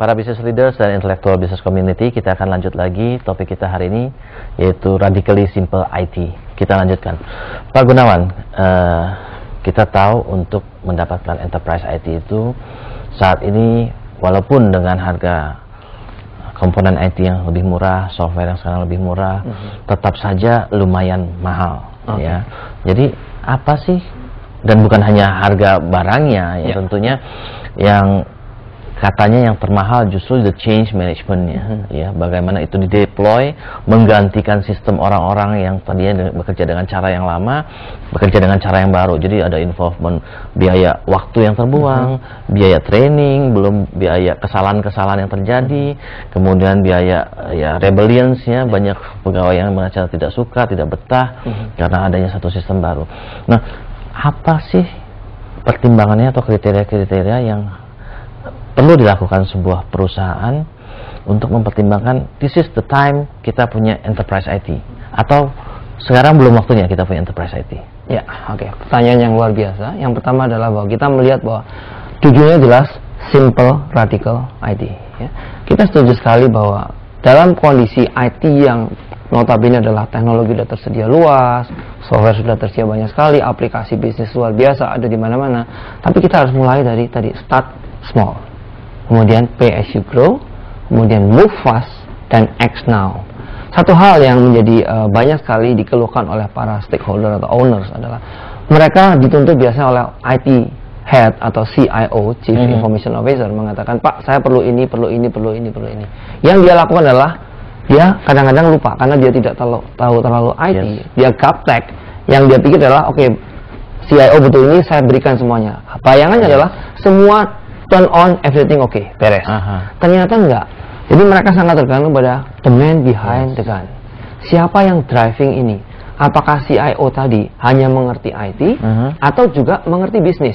Para business leaders dan intellectual business community, kita akan lanjut lagi topik kita hari ini, yaitu Radically Simple IT. Kita lanjutkan. Pak Gunawan, kita tahu untuk mendapatkan enterprise IT itu saat ini, walaupun dengan harga komponen IT yang lebih murah, software yang sekarang lebih murah, tetap saja lumayan mahal. Ya. Jadi apa sih, dan bukan hanya harga barangnya, ya tentunya yang katanya yang termahal justru the change management-nya, ya, bagaimana itu dideploy, menggantikan sistem orang-orang yang tadinya bekerja dengan cara yang lama, bekerja dengan cara yang baru. Jadi ada involvement biaya waktu yang terbuang, biaya training, belum biaya kesalahan-kesalahan yang terjadi, kemudian biaya rebellions-nya, banyak pegawai yang merasa tidak suka, tidak betah karena adanya satu sistem baru. Nah, apa sih pertimbangannya atau kriteria-kriteria yang perlu dilakukan sebuah perusahaan untuk mempertimbangkan this is the time kita punya enterprise IT, atau sekarang belum waktunya kita punya enterprise IT? Ya, oke. Pertanyaan yang luar biasa. Yang pertama adalah bahwa kita melihat bahwa tujuannya jelas simple, radical IT. Ya. Kita setuju sekali bahwa dalam kondisi IT yang notabene adalah teknologi sudah tersedia luas, software sudah tersedia banyak sekali, aplikasi bisnis luar biasa ada di mana-mana. Tapi kita harus mulai dari tadi, start small. Kemudian pay as you grow, kemudian move fast, dan act now. Satu hal yang menjadi banyak sekali dikeluhkan oleh para stakeholder atau owners adalah mereka dituntut biasanya oleh IT head atau CIO, Chief Information Officer, mengatakan, Pak, saya perlu ini, perlu ini, perlu ini, perlu ini. Yang dia lakukan adalah dia kadang-kadang lupa karena dia tidak tahu terlalu IT. Dia gaptek. Yang dia pikir adalah, oke, CIO butuh ini, saya berikan semuanya. Bayangannya adalah semua turn on, everything okay, beres. Ternyata enggak. Jadi mereka sangat tergantung pada the man behind the gun. Siapa yang driving ini? Apakah CIO tadi hanya mengerti IT atau juga mengerti bisnis?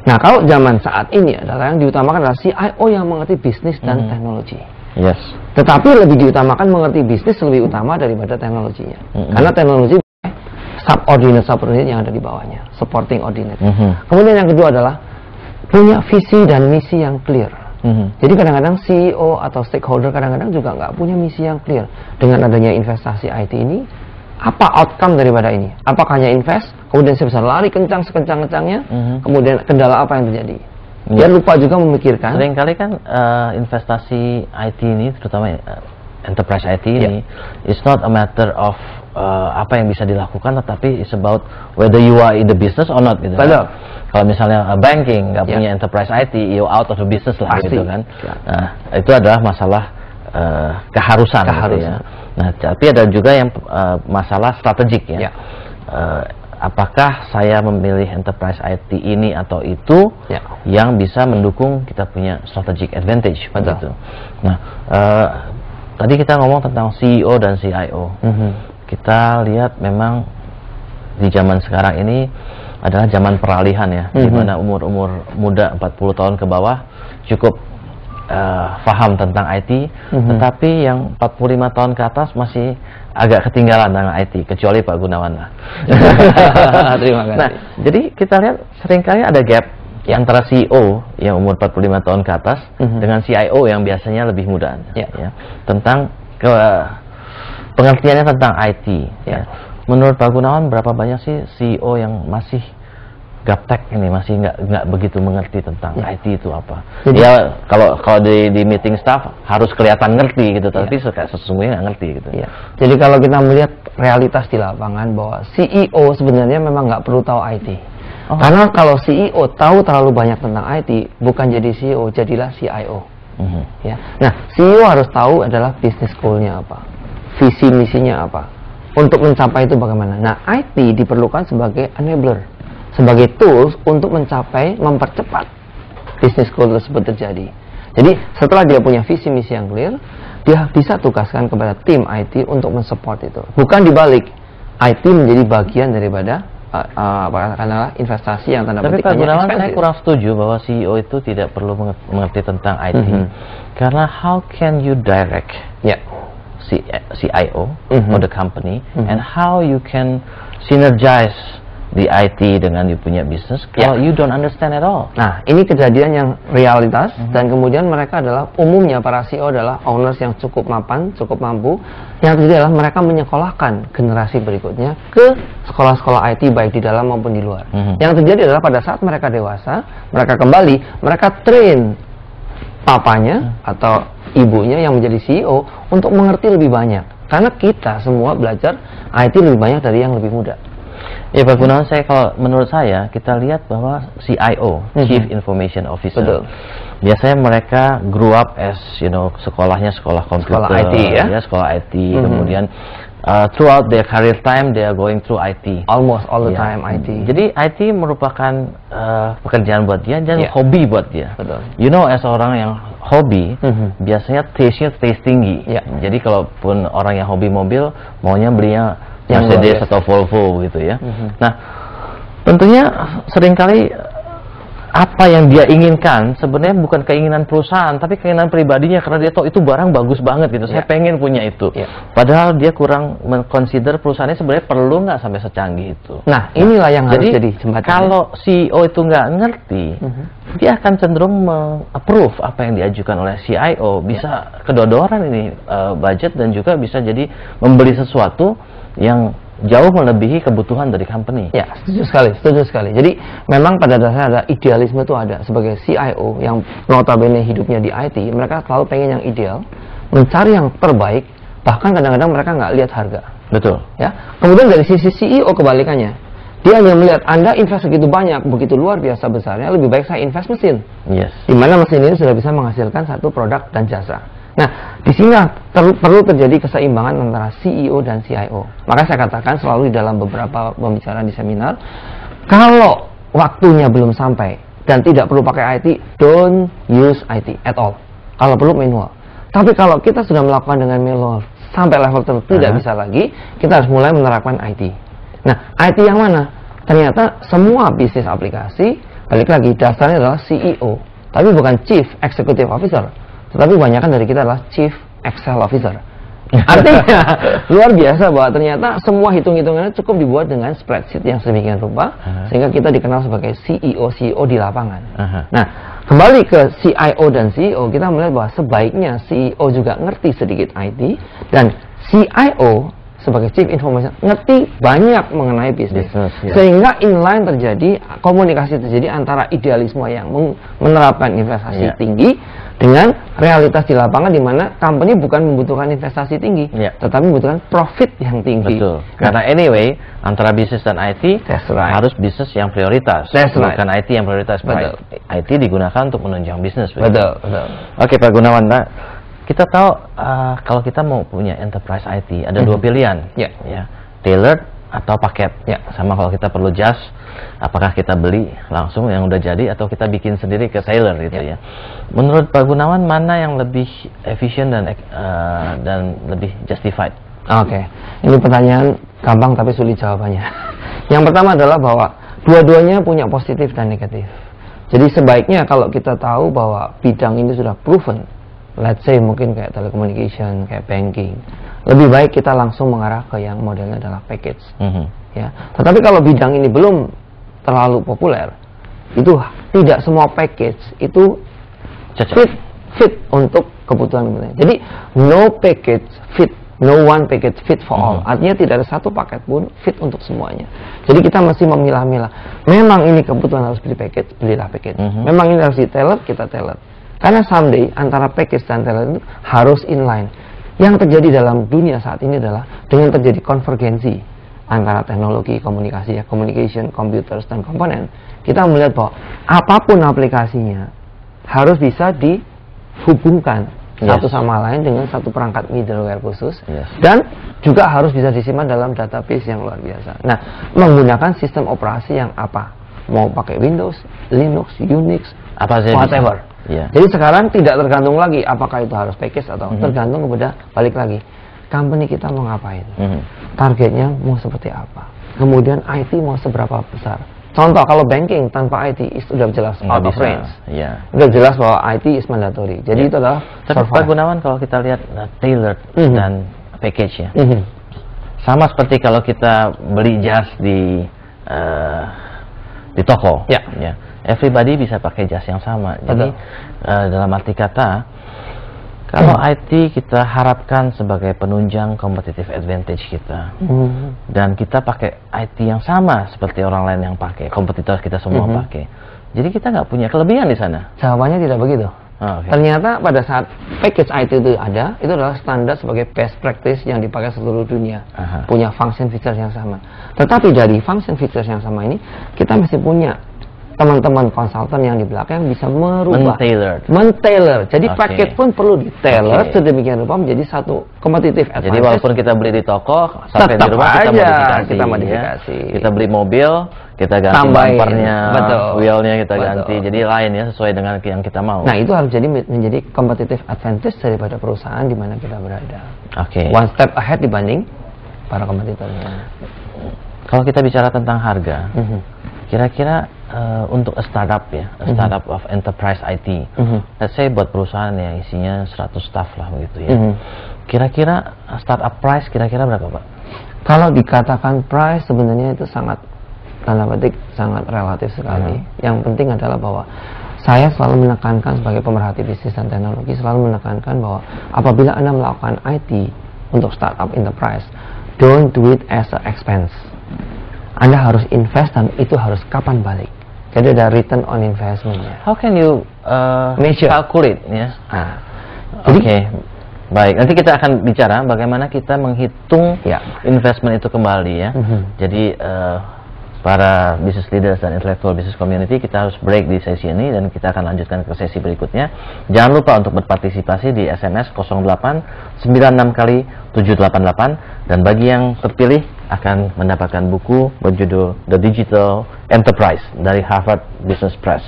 Nah, kalau zaman saat ini adalah yang diutamakan adalah CIO yang mengerti bisnis dan teknologi. Tetapi lebih diutamakan mengerti bisnis lebih utama daripada teknologinya. Karena teknologi subordinate yang ada di bawahnya, supporting ordinate. Kemudian yang kedua adalah punya visi dan misi yang clear. Jadi kadang-kadang CEO atau stakeholder kadang-kadang juga nggak punya misi yang clear. Dengan adanya investasi IT ini, apa outcome daripada ini? Apakah hanya invest, kemudian saya bisa lari kencang sekencang-kencangnya, kemudian kendala apa yang terjadi? Dia lupa juga memikirkan. Seringkali kan investasi IT ini, terutama enterprise IT ini, it's not a matter of apa yang bisa dilakukan, tetapi it's about whether you are in the business or not, gitu. Kalau misalnya banking nggak punya enterprise IT, you out of the business lah, gitu kan. Nah, itu adalah masalah keharusan. Gitu ya. Nah, tapi ada juga yang masalah strategik, ya. Apakah saya memilih enterprise IT ini atau itu yang bisa mendukung kita punya strategic advantage, begitu. Nah, tadi kita ngomong tentang CEO dan CIO. Kita lihat memang di zaman sekarang ini adalah zaman peralihan, ya, di mana umur-umur muda 40 tahun ke bawah cukup paham tentang IT, tetapi yang 45 tahun ke atas masih agak ketinggalan dengan IT, kecuali Pak Gunawan lah. Terima kasih. Nah, jadi kita lihat seringkali ada gap antara CEO yang umur 45 tahun ke atas dengan CIO yang biasanya lebih muda, ya, tentang pengertiannya tentang IT. Menurut Pak Gunawan, berapa banyak sih CEO yang masih gaptek ini, masih nggak begitu mengerti tentang IT itu apa? Jadi, ya kalau di meeting staff harus kelihatan ngerti gitu, tapi sesungguhnya nggak ngerti gitu. Jadi kalau kita melihat realitas di lapangan bahwa CEO sebenarnya memang nggak perlu tahu IT. Karena kalau CEO tahu terlalu banyak tentang IT, bukan jadi CEO, jadilah CIO. Ya. Nah, CEO harus tahu adalah business goal-nya apa, visi misinya apa, untuk mencapai itu bagaimana. Nah, IT diperlukan sebagai enabler, sebagai tools untuk mencapai, mempercepat business goal tersebut terjadi. Jadi setelah dia punya visi misi yang clear, dia bisa tugaskan kepada tim IT untuk mensupport itu. Bukan dibalik, IT menjadi bagian daripada katakanlah investasi yang tanda petik. Tapi Pak Gunawan, saya kurang setuju bahwa CEO itu tidak perlu mengerti tentang IT. Karena how can you direct CIO for the company, and how you can synergize di IT dengan you punya bisnis kalau you don't understand at all. Nah, ini kejadian yang realitas dan kemudian mereka adalah umumnya para CEO adalah owners yang cukup mapan, cukup mampu. Yang terjadi adalah mereka menyekolahkan generasi berikutnya ke sekolah-sekolah IT baik di dalam maupun di luar. Yang terjadi adalah pada saat mereka dewasa, mereka kembali, mereka train papanya atau ibunya yang menjadi CEO untuk mengerti lebih banyak. Karena kita semua belajar IT lebih banyak dari yang lebih muda. Ya Pak Gunawan, menurut saya kita lihat bahwa CIO, Chief Information Officer, betul, biasanya mereka grew up as sekolahnya sekolah komputer, sekolah IT ya, sekolah IT, kemudian throughout their career time they are going through IT, almost all the time IT. Jadi IT merupakan pekerjaan buat dia dan hobi buat dia. Betul. As orang yang hobi, biasanya taste-nya tinggi. Jadi kalaupun orang yang hobi mobil, maunya belinya Mercedes atau Volvo gitu ya. Nah, tentunya seringkali apa yang dia inginkan sebenarnya bukan keinginan perusahaan, tapi keinginan pribadinya karena dia tahu itu barang bagus banget gitu. Saya pengen punya itu. Padahal dia kurang men-consider perusahaannya sebenarnya perlu nggak sampai secanggih itu. Nah, inilah yang harus jadi jembatan. Kalau CEO itu nggak ngerti, dia akan cenderung approve apa yang diajukan oleh CIO, bisa kedodoran ini budget dan juga bisa jadi membeli sesuatu yang jauh melebihi kebutuhan dari company. Ya, setuju sekali. Jadi memang pada dasarnya ada idealisme itu ada. Sebagai CIO yang notabene hidupnya di IT, mereka selalu pengen yang ideal, mencari yang terbaik, bahkan kadang-kadang mereka nggak lihat harga. Betul. Ya. Kemudian dari sisi CEO kebalikannya, dia hanya melihat Anda invest segitu banyak, begitu luar biasa besarnya, lebih baik saya invest mesin. Yes. Di mana mesin ini sudah bisa menghasilkan satu produk dan jasa. Nah, di sini perlu terjadi keseimbangan antara CEO dan CIO. Maka saya katakan selalu di dalam beberapa pembicaraan di seminar, kalau waktunya belum sampai dan tidak perlu pakai IT, don't use IT at all. Kalau perlu manual. Tapi kalau kita sudah melakukan dengan manual sampai level tertentu tidak bisa lagi, kita harus mulai menerapkan IT. Nah, IT yang mana? Ternyata semua bisnis aplikasi, balik lagi, dasarnya adalah CEO. Tapi bukan Chief Executive Officer. Tetapi kebanyakan dari kita adalah Chief Excel Officer. Artinya luar biasa bahwa ternyata semua hitung-hitungannya cukup dibuat dengan spreadsheet yang sedemikian rupa sehingga kita dikenal sebagai CEO di lapangan. Nah, kembali ke CIO dan CEO, kita melihat bahwa sebaiknya CEO juga ngerti sedikit IT dan CIO sebagai Chief Information ngerti banyak mengenai bisnis, sehingga inline terjadi, komunikasi terjadi antara idealisme yang menerapkan investasi tinggi dengan realitas di lapangan di mana company bukan membutuhkan investasi tinggi, tetapi membutuhkan profit yang tinggi. Betul. Karena anyway antara bisnis dan IT harus bisnis yang prioritas, bukan IT yang prioritas. IT digunakan untuk menunjang bisnis. Betul. Oke Pak Gunawan, kita tahu kalau kita mau punya enterprise IT ada dua pilihan, tailored atau paket. Sama kalau kita perlu jas, apakah kita beli langsung yang udah jadi atau kita bikin sendiri ke tailor gitu ya. Menurut Pak Gunawan mana yang lebih efisien dan lebih justified? Oke, ini pertanyaan gampang tapi sulit jawabannya. Yang pertama adalah bahwa dua-duanya punya positif dan negatif. Jadi sebaiknya kalau kita tahu bahwa bidang ini sudah proven, let's say mungkin kayak telecommunication, kayak banking, lebih baik kita langsung mengarah ke yang modelnya adalah package. Ya. Tetapi kalau bidang ini belum terlalu populer, itu tidak semua package itu fit untuk kebutuhan. Jadi no package fit, no one package fit for all. Artinya tidak ada satu paket pun fit untuk semuanya. Jadi kita mesti memilah-milah. Memang ini kebutuhan harus beli package, belilah package. Memang ini harus di-tailor, kita tailor. Karena someday antara package dan tailor itu harus inline. Yang terjadi dalam dunia saat ini adalah dengan terjadi konvergensi antara teknologi komunikasi, communication, computers dan komponen, kita melihat bahwa apapun aplikasinya harus bisa dihubungkan satu sama lain dengan satu perangkat middleware khusus dan juga harus bisa disimpan dalam database yang luar biasa. Nah, menggunakan sistem operasi yang apa? Mau pakai Windows, Linux, Unix, whatever. Jadi sekarang tidak tergantung lagi apakah itu harus package atau tergantung kepada balik lagi company kita mau ngapain, targetnya mau seperti apa, kemudian IT mau seberapa besar. Contoh kalau banking tanpa IT sudah jelas out of range, sudah jelas bahwa IT is mandatory. Jadi itu adalah. Tapi Pak Gunawan kalau kita lihat tailored dan package ya, sama seperti kalau kita beli jas di di toko. Ya. Everybody bisa pakai jas yang sama. Jadi dalam arti kata, kalau IT kita harapkan sebagai penunjang competitive advantage kita, dan kita pakai IT yang sama seperti orang lain yang pakai, kompetitor kita semua pakai. Jadi kita nggak punya kelebihan di sana. Jawabannya tidak begitu. Ternyata pada saat package IT itu ada, itu adalah standar sebagai best practice yang dipakai seluruh dunia. Punya function features yang sama. Tetapi dari function features yang sama ini, kita masih punya teman-teman konsultan yang di belakang bisa merubah, men-tailor. Jadi paket pun perlu di-tailor sedemikian rupa menjadi satu kompetitif advantage. Jadi walaupun kita beli di toko, sampai di rumah kita modifikasi. Kita beli mobil, kita ganti bumpernya, wheelnya kita ganti. Jadi lain ya, sesuai dengan yang kita mau. Nah, itu harus menjadi competitive advantage daripada perusahaan di mana kita berada. One step ahead dibanding para kompetitornya. Kalau kita bicara tentang harga, kira-kira untuk a startup ya, startup of enterprise IT, let's say buat perusahaan yang isinya 100 staff lah begitu ya. Kira-kira startup price kira-kira berapa, Pak? Kalau dikatakan price sebenarnya itu sangat, tanda petik, sangat relatif sekali. Yang penting adalah bahwa saya selalu menekankan sebagai pemerhati bisnis dan teknologi, selalu menekankan bahwa apabila Anda melakukan IT untuk startup enterprise, don't do it as an expense. Anda harus invest dan itu harus kapan balik. Jadi ada return on investment-nya. How can you calculate ya? Baik, nanti kita akan bicara bagaimana kita menghitung investment itu kembali ya. Jadi para business leaders dan intellectual business community, kita harus break di sesi ini dan kita akan lanjutkan ke sesi berikutnya. Jangan lupa untuk berpartisipasi di SMS 08 96 kali 788, dan bagi yang terpilih akan mendapatkan buku berjudul The Digital Enterprise dari Harvard Business Press.